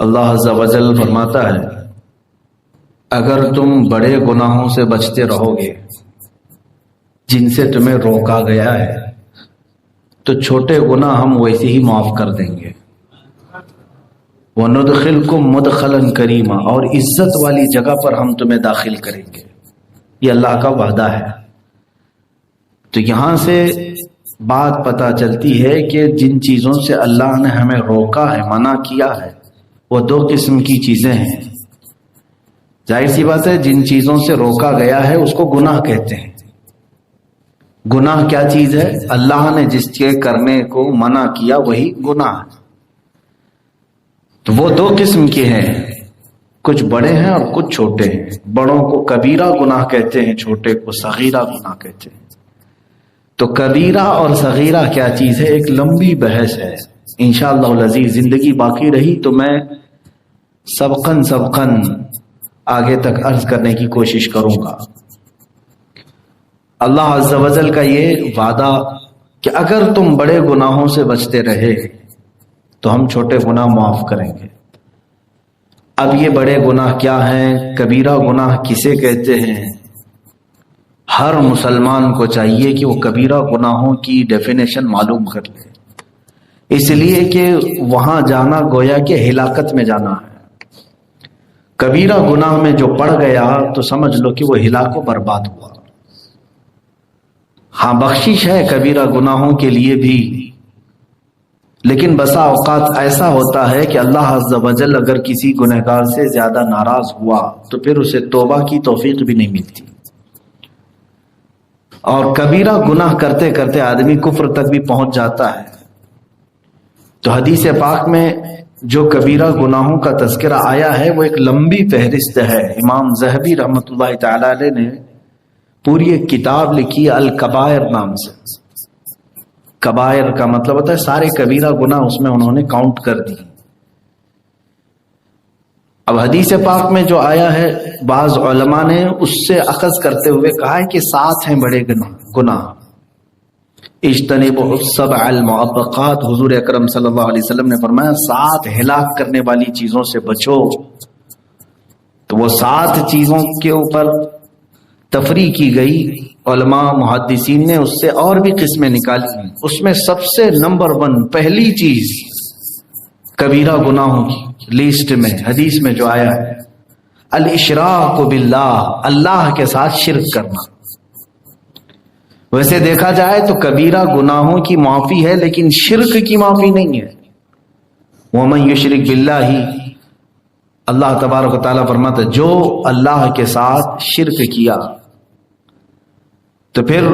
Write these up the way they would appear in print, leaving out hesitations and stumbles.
اللہ عز و جل فرماتا ہے اگر تم بڑے گناہوں سے بچتے رہو گے جن سے تمہیں روکا گیا ہے تو چھوٹے گناہ ہم ویسے ہی معاف کر دیں گے. وَنُدْخِلْكُمْ مُدْخَلًا كَرِيمًا، اور عزت والی جگہ پر ہم تمہیں داخل کریں گے. یہ اللہ کا وعدہ ہے. تو یہاں سے بات پتہ چلتی ہے کہ جن چیزوں سے اللہ نے ہمیں روکا ہے، منع کیا ہے، وہ دو قسم کی چیزیں ہیں. ظاہر سی بات ہے جن چیزوں سے روکا گیا ہے اس کو گناہ کہتے ہیں. گناہ کیا چیز ہے؟ اللہ نے جس کے کرنے کو منع کیا وہی گناہ. تو وہ دو قسم کے ہیں، کچھ بڑے ہیں اور کچھ چھوٹے ہیں. بڑوں کو کبیرہ گناہ کہتے ہیں، چھوٹے کو صغیرہ گناہ کہتے ہیں. تو کبیرہ اور صغیرہ کیا چیز ہے ایک لمبی بحث ہے. انشاءاللہ العزیز زندگی باقی رہی تو میں سبقاً آگے تک عرض کرنے کی کوشش کروں گا. اللہ عز و جل کا یہ وعدہ کہ اگر تم بڑے گناہوں سے بچتے رہے تو ہم چھوٹے گناہ معاف کریں گے. اب یہ بڑے گناہ کیا ہیں، کبیرہ گناہ کسے کہتے ہیں؟ ہر مسلمان کو چاہیے کہ وہ کبیرہ گناہوں کی ڈیفینیشن معلوم کر لے، اس لیے کہ وہاں جانا گویا کہ ہلاکت میں جانا ہے. کبیرہ گناہ میں جو پڑ گیا تو سمجھ لو کہ وہ ہلاک و برباد ہوا. ہاں بخشش ہے کبیرہ گناہوں کے لیے بھی، لیکن بسا اوقات ایسا ہوتا ہے کہ اللہ عز و جل اگر کسی گنہگار سے زیادہ ناراض ہوا تو پھر اسے توبہ کی توفیق بھی نہیں ملتی. اور کبیرہ گناہ کرتے کرتے آدمی کفر تک بھی پہنچ جاتا ہے. تو حدیث پاک میں جو کبیرہ گناہوں کا تذکرہ آیا ہے وہ ایک لمبی فہرست ہے. امام ذہبی رحمۃ اللہ تعالی علیہ نے پوری ایک کتاب لکھی الکبائر نام سے. کبائر کا مطلب ہوتا ہے سارے کبیرہ گناہ، اس میں انہوں نے کاؤنٹ کر دی. اب حدیث پاک میں جو آیا ہے بعض علماء نے اس سے اخذ کرتے ہوئے کہا ہے کہ 7 ہیں بڑے گناہ. اجتنبوا السبع المعبقات، حضور اکرم صلی اللہ علیہ وسلم نے فرمایا 7 ہلاک کرنے والی چیزوں سے بچو. تو وہ 7 چیزوں کے اوپر تفریح کی گئی. علماء محدثین نے اس سے اور بھی قسمیں نکالی ہیں. اس میں سب سے نمبر 1 پہلی چیز کبیرہ گناہوں کی لسٹ میں حدیث میں جو آیا ہے الاشراک باللہ، اللہ کے ساتھ شرک کرنا. ویسے دیکھا جائے تو کبیرہ گناہوں کی معافی ہے لیکن شرک کی معافی نہیں ہے. وَمَن يُشْرِكْ بِاللَّهِ، اللہ تبارک و تعالیٰ فرماتا ہے جو اللہ کے ساتھ شرک کیا تو پھر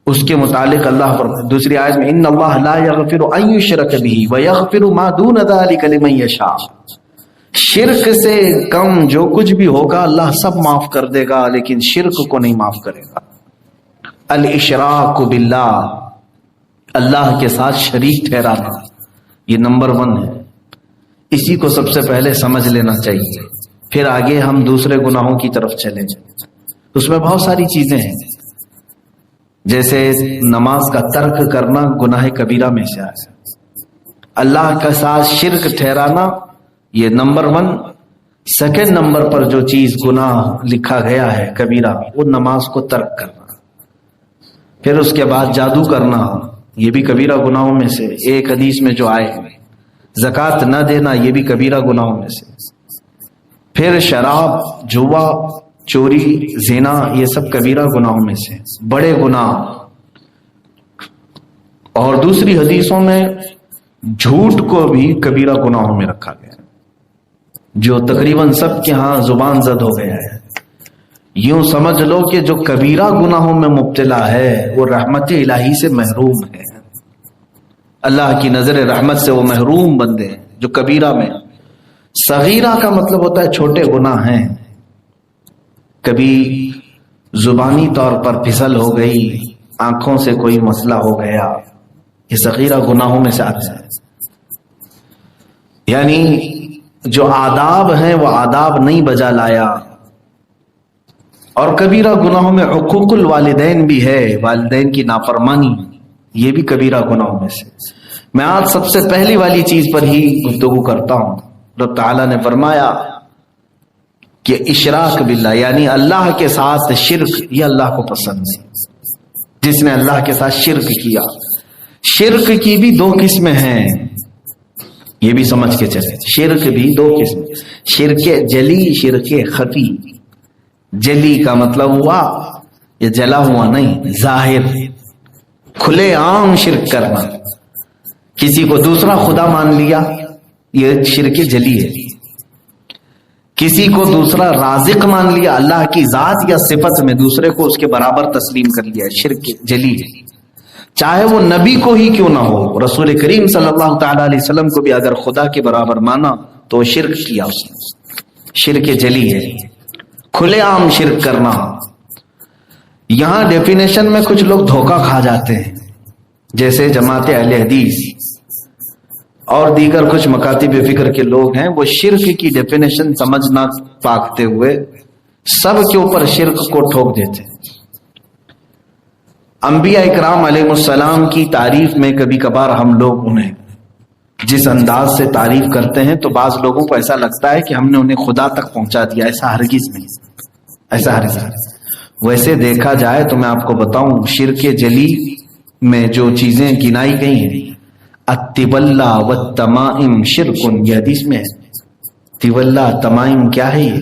اس کے متعلق اللہ فرماتا دوسری آیت میں ان اللہ لا یغفر ان یشرک بہ ویغفر ما دون ذلک لمن یشاء. شرک سے کم جو کچھ بھی ہوگا اللہ سب معاف کر دے گا لیکن شرک کو نہیں معاف کرے گا. الاشراک باللہ، اللہ کے ساتھ شریک ٹھہرانا، یہ نمبر 1 ہے. اسی کو سب سے پہلے سمجھ لینا چاہیے، پھر آگے ہم دوسرے گناہوں کی طرف چلیں. اس میں بہت ساری چیزیں ہیں، جیسے نماز کا ترک کرنا گناہ کبیرہ میں سے ہے. اللہ کے ساتھ شرک ٹھہرانا یہ نمبر 1. سیکنڈ نمبر پر جو چیز گناہ لکھا گیا ہے کبیرہ وہ نماز کو ترک کرنا. پھر اس کے بعد جادو کرنا، یہ بھی کبیرہ گناہوں میں سے. ایک حدیث میں جو آئے زکوٰۃ نہ دینا، یہ بھی کبیرہ گناہوں میں سے. پھر شراب، جوا، چوری، زنا، یہ سب کبیرہ گناہوں میں سے بڑے گناہ. اور دوسری حدیثوں میں جھوٹ کو بھی کبیرہ گناہوں میں رکھا گیا جو تقریباً سب کے ہاں زبان زد ہو گیا ہے. یوں سمجھ لو کہ جو کبیرہ گناہوں میں مبتلا ہے وہ رحمت الہی سے محروم ہے. اللہ کی نظر رحمت سے وہ محروم بندے ہیں جو کبیرہ میں. صغیرہ کا مطلب ہوتا ہے چھوٹے گناہ ہیں، کبھی زبانی طور پر پھسل ہو گئی، آنکھوں سے کوئی مسئلہ ہو گیا، یہ صغیرہ گناہوں میں سے آتا ہے. یعنی جو آداب ہیں وہ آداب نہیں بجا لایا. اور کبیرہ گناہوں میں حقوق الوالدین بھی ہے، والدین کی نافرمانی، یہ بھی کبیرہ گناہوں میں سے. میں آج سب سے پہلی والی چیز پر ہی گفتگو کرتا ہوں. رب تعالیٰ نے فرمایا کہ اشراک باللہ یعنی اللہ کے ساتھ شرک، یہ اللہ کو پسند نہیں۔ جس نے اللہ کے ساتھ شرک کیا، شرک کی بھی دو قسمیں ہیں، یہ بھی سمجھ کے چلے، شرک بھی دو قسم، شرک جلی، شرک خفی۔ جلی کا مطلب ہوا یہ جلا ہوا نہیں، ظاہر کھلے عام شرک کرنا، کسی کو دوسرا خدا مان لیا، یہ شرک جلی ہے۔ کسی کو دوسرا رازق مان لیا، اللہ کی ذات یا صفت میں دوسرے کو اس کے برابر تسلیم کر لیا، شرک جلی ہے۔ چاہے وہ نبی کو ہی کیوں نہ ہو، رسول کریم صلی اللہ تعالی علیہ وسلم کو بھی اگر خدا کے برابر مانا تو وہ شرک کیا، اس نے شرک جلی ہے، کھلے عام شرک کرنا۔ یہاں ڈیفینیشن میں کچھ لوگ دھوکہ کھا جاتے ہیں، جیسے جماعت اہل حدیث اور دیگر کچھ مکاتب فکر کے لوگ ہیں، وہ شرک کی ڈیفینیشن سمجھ نہ پاکتے ہوئے سب کے اوپر شرک کو ٹھوک دیتے ہیں۔ انبیاء اکرام علیہ السلام کی تعریف میں کبھی کبھار ہم لوگ انہیں جس انداز سے تعریف کرتے ہیں تو بعض لوگوں کو ایسا لگتا ہے کہ ہم نے انہیں خدا تک پہنچا دیا، ایسا ہرگز نہیں، ایسا ہرگز نہیں۔ ویسے دیکھا جائے تو میں آپ کو بتاؤں، شرک جلی میں جو چیزیں گنائی گئی ہیں، الطبلہ والتمائم شرکن، یہ حدیث میں ہے۔ طبلہ تمائم کیا ہے؟ یہ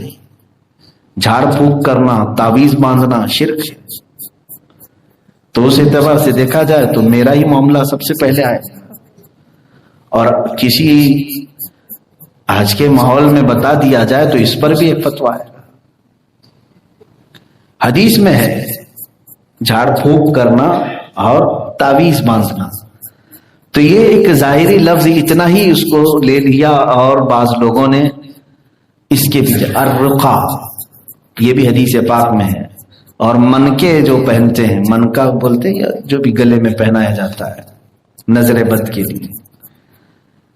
جھاڑ پھونک کرنا، تعویذ باندھنا شرک ہے۔ تو اس اعتبار سے دیکھا جائے تو میرا ہی معاملہ سب سے پہلے آئے، اور کسی آج کے ماحول میں بتا دیا جائے تو اس پر بھی ایک فتویٰ ہے۔ حدیث میں ہے جھاڑ پھونک کرنا اور تعویذ باندھنا، تو یہ ایک ظاہری لفظ اتنا ہی اس کو لے لیا، اور بعض لوگوں نے اس کے پیچھے الرقا، یہ بھی حدیث پاک میں ہے، اور منکے جو پہنتے ہیں، منکا بولتے ہیں یا جو بھی گلے میں پہنایا جاتا ہے نظر بد کے لیے،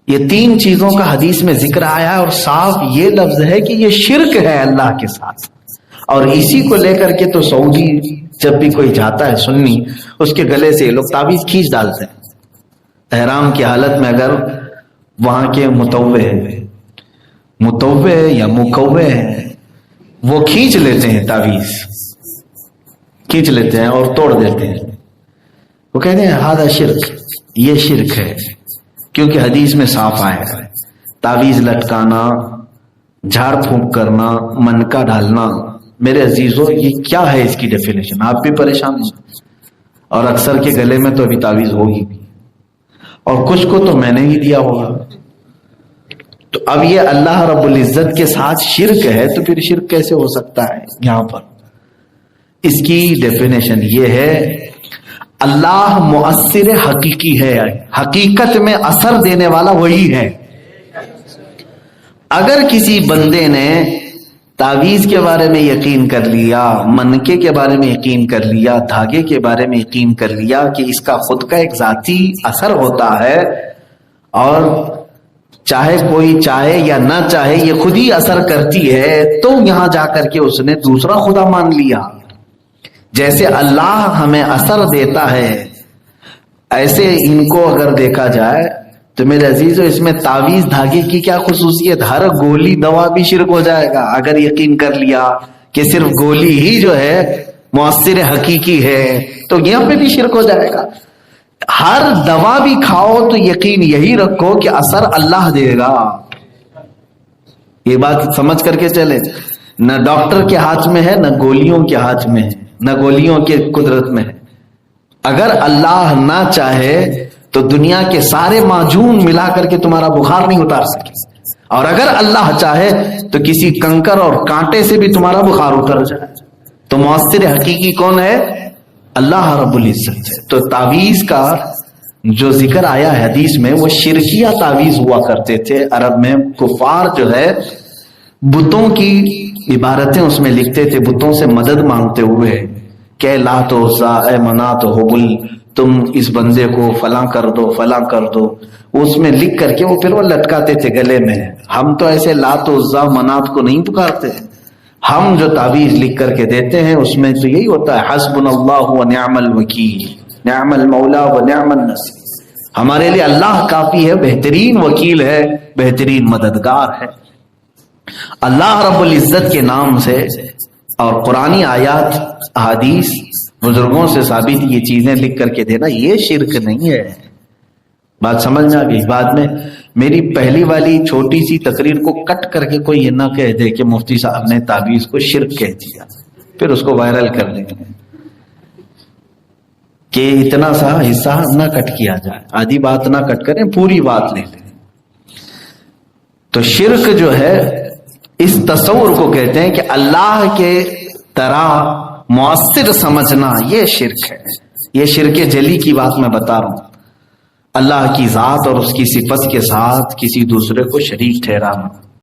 یہ تین چیزوں کا حدیث میں ذکر آیا ہے، اور صاف یہ لفظ ہے کہ یہ شرک ہے اللہ کے ساتھ۔ اور اسی کو لے کر کے تو سعودی جب بھی کوئی جاتا ہے سنی، اس کے گلے سے لوگ تعویذ کھینچ ڈالتے ہیں احرام کی حالت میں، اگر وہاں کے متوے یا مکوے ہیں وہ کھینچ لیتے ہیں، تعویذ کھینچ لیتے ہیں اور توڑ دیتے ہیں، وہ کہتے ہیں ہذا شرک، یہ شرک ہے، کیونکہ حدیث میں صاف آیا ہے تعویذ لٹکانا، جھاڑ پھونک کرنا، منکا ڈالنا۔ میرے عزیزوں، یہ کیا ہے اس کی ڈیفینیشن؟ آپ بھی پریشان ہیں، اور اکثر کے گلے میں تو ابھی تعویذ ہوگی بھی، اور کچھ کو تو میں نے ہی دیا ہوگا۔ تو اب یہ اللہ رب العزت کے ساتھ شرک ہے، تو پھر شرک کیسے ہو سکتا ہے؟ یہاں پر اس کی ڈیفینیشن یہ ہے، اللہ مؤثر حقیقی ہے، حقیقت میں اثر دینے والا وہی ہے۔ اگر کسی بندے نے تعویذ کے بارے میں یقین کر لیا، منکے کے بارے میں یقین کر لیا، دھاگے کے بارے میں یقین کر لیا کہ اس کا خود کا ایک ذاتی اثر ہوتا ہے، اور چاہے کوئی چاہے یا نہ چاہے یہ خود ہی اثر کرتی ہے، تو یہاں جا کر کے اس نے دوسرا خدا مان لیا۔ جیسے اللہ ہمیں اثر دیتا ہے، ایسے ان کو اگر دیکھا جائے تو میرے عزیزو، اس میں تعویذ دھاگے کی کیا خصوصیت؟ ہر گولی دوا بھی شرک ہو جائے گا اگر یقین کر لیا کہ صرف گولی ہی جو ہے مؤثر حقیقی ہے، تو یہاں پہ بھی شرک ہو جائے گا۔ ہر دوا بھی کھاؤ تو یقین یہی رکھو کہ اثر اللہ دے گا، یہ بات سمجھ کر کے چلے۔ نہ ڈاکٹر کے ہاتھ میں ہے، نہ گولیوں کے ہاتھ میں ہے، نہ گولیوں کے قدرت میں ہے۔ اگر اللہ نہ چاہے تو دنیا کے سارے معجون ملا کر کے تمہارا بخار نہیں اتار سکے، اور اگر اللہ چاہے تو کسی کنکر اور کانٹے سے بھی تمہارا بخار اتر جائے۔ تو مؤثر حقیقی کون ہے؟ اللہ رب العزت ہے۔ تو تعویذ کا جو ذکر آیا ہے حدیث میں، وہ شرکیہ تعویذ ہوا کرتے تھے عرب میں۔ کفار جو ہے بتوں کی عبارتیں اس میں لکھتے تھے، بتوں سے مدد مانگتے ہوئے کہ لات و عزا، اے منات و حبل، تم اس بندے کو فلاں کر دو، فلاں کر دو، اس میں لکھ کر کے وہ پھر وہ لٹکاتے تھے گلے میں۔ ہم تو ایسے لات و عزا منات کو نہیں پکارتے، ہم جو تعویذ لکھ کر کے دیتے ہیں اس میں تو یہی ہوتا ہے، حسبنا اللہ و نعم الوکیل، نعم المولا و نعم النصیر۔ ہمارے لیے اللہ کافی ہے، بہترین وکیل ہے، بہترین مددگار ہے۔ اللہ رب العزت کے نام سے اور قرآنی آیات، احادیث، بزرگوں سے ثابت یہ چیزیں لکھ کر کے دینا، یہ شرک نہیں ہے۔ بات سمجھ میں آ گئی؟ بعد میں میری پہلی والی چھوٹی سی تقریر کو کٹ کر کے کوئی یہ نہ کہہ دے کہ مفتی صاحب نے تعویذ کو شرک کہہ دیا، پھر اس کو وائرل کر دیں گے کہ اتنا سا حصہ نہ کٹ کیا جائے، آدھی بات نہ کٹ کریں، پوری بات لے لیں۔ تو شرک جو ہے اس تصور کو کہتے ہیں کہ اللہ کے طرح مؤثر سمجھنا، یہ شرک ہے۔ یہ شرک جلی کی بات میں بتا رہا ہوں، اللہ کی ذات اور اس کی صفت کے ساتھ کسی دوسرے کو شریک ٹھہرانا۔